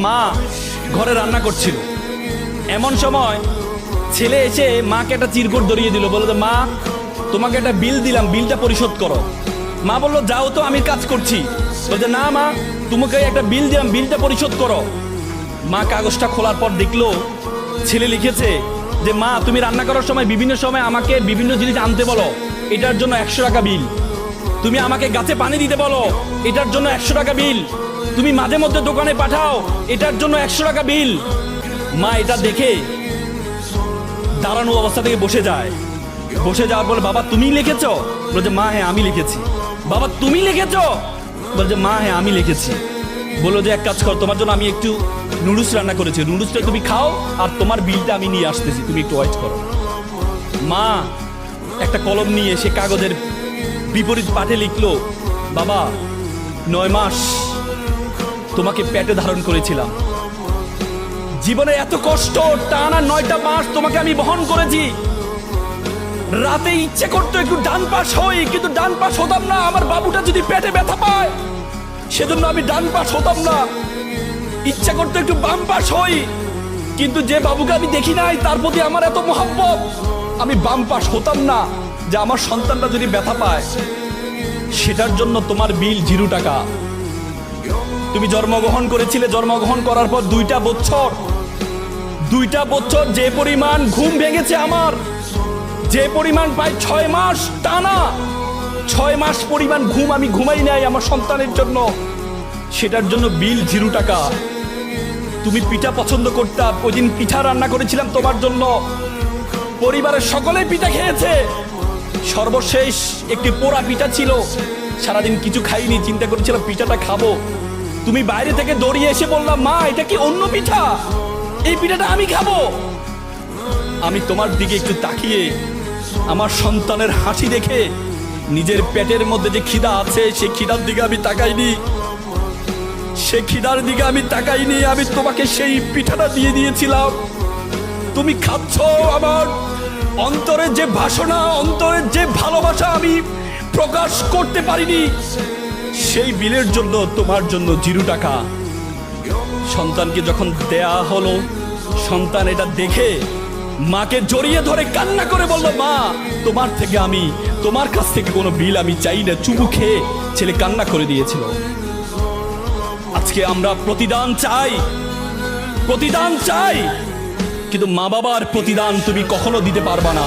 মা ঘরে রান্না করছিল। এমন সময় ছেলে এসে মাকে একটা চিরকুট ধরিয়ে দিল, বললো মা তোমাকে একটা বিল দিলাম, বিলটা পরিশোধ করো। মা বললো যাও তো, আমি কাজ করছি। বলছে না মা, তোমাকে একটা বিল দিলাম, বিলটা পরিশোধ করো। মা কাগজটা খোলার পর দেখলো ছেলে লিখেছে যে মা তুমি রান্না করার সময় বিভিন্ন সময় আমাকে বিভিন্ন জিনিস আনতে বলো, এটার জন্য 100 টাকা বিল। তুমি আমাকে গাছে পানি দিতে বলো, এটার জন্য 100 টাকা বিল। তুমি মাঝে মধ্যে দোকানে পাঠাও, এটার জন্য 100 টাকা বিল। মা এটা দেখে দাঁড়ানো অবস্থা থেকে বসে যায়। বসে যাওয়ার পর বাবা তুমি লিখেছো? বলছে মা হ্যাঁ আমি লিখেছি। বাবা তুমি লিখেছো? বলছে মা হ্যাঁ আমি লিখেছি। বললো যে এক কাজ কর, তোমার জন্য আমি একটু নুডলস রান্না করেছি, নুডলসটা তুমি খাও, আর তোমার বিলটা আমি নিয়ে আসতেছি, তুমি একটু ওয়েট করো। মা একটা কলম নিয়ে সে কাগজের বিপরীত পাঠে লিখলো, বাবা 9 মাস তোমাকে পেটে ধারণ করেছিলাম, জীবনে এত কষ্ট, টানা 9টা মাস তোমাকে আমি বহন করেছি। রাতে ইচ্ছে করতো একটু ডান পাশ হই, কিন্তু ডান পাশ হতাম না। আমার বাবুটা যদি পেটে ব্যথা পায় সেজন্য আমি ডান পাশ হতাম না। ইচ্ছা করতো একটু বাম পাশ হই, কিন্তু যে বাবুকে আমি দেখি নাই তার প্রতি আমার এত মহব্বত, আমি বাম পাশ হতাম না যে আমার সন্তানটা যদি ব্যথা পায়। সেটার জন্য তোমার বিল 0 টাকা। তুমি জন্মগ্রহণ করেছিলে, জন্মগ্রহণ করার পর 2টা বছর যে পরিমাণ ঘুম ভেঙেছে আমার, যে পরিমাণ প্রায় 6 মাস টানা, 6 মাস পরিমাণ ঘুম আমি ঘুমাই নাই আমার সন্তানের জন্য, সেটার জন্য বিল 0 টাকা। তুমি পিঠা পছন্দ করতা, ওই দিন পিঠা রান্না করেছিলাম তোমার জন্য, পরিবারের সকলে পিঠা খেয়েছে। সর্বশেষ একটি পোড়া পিঠা ছিল, সারাদিন কিছু খাইনি, চিন্তা করেছিলাম পিঠাটা খাবো। তুমি বাইরে থেকে দৌড়িয়ে এসে বললাম মা এটা কি অন্য পিঠা, এই পিঠাটা আমি খাবো। আমি তোমার দিকে একটু তাকিয়ে আমার সন্তানের হাসি দেখে নিজের পেটের মধ্যে যে খিদা আছে সেই খিদার দিকে আমি তাকাইনি, সে খিদার দিকে আমি তাকাইনি, আমি তোমাকে সেই পিঠাটা দিয়ে দিয়েছিলাম। তুমি খাচ্ছ, আমার অন্তরের যে বাসনা, অন্তরের যে ভালোবাসা আমি প্রকাশ করতে পারিনি, সেই বিলের জন্য তোমার জন্য 0 টাকা। সন্তানকে যখন দেয়া হলো, সন্তান এটা দেখে মাকে জড়িয়ে ধরে কান্না করে বলল মা তোমার কাছ থেকে কোনো বিল আমি চাই না। চুমু খেয়ে ছেলে কান্না করে দিয়েছিল। আজকে আমরা প্রতিদান চাই, কিন্তু মা বাবার প্রতিদান তুমি কখনো দিতে পারবা না।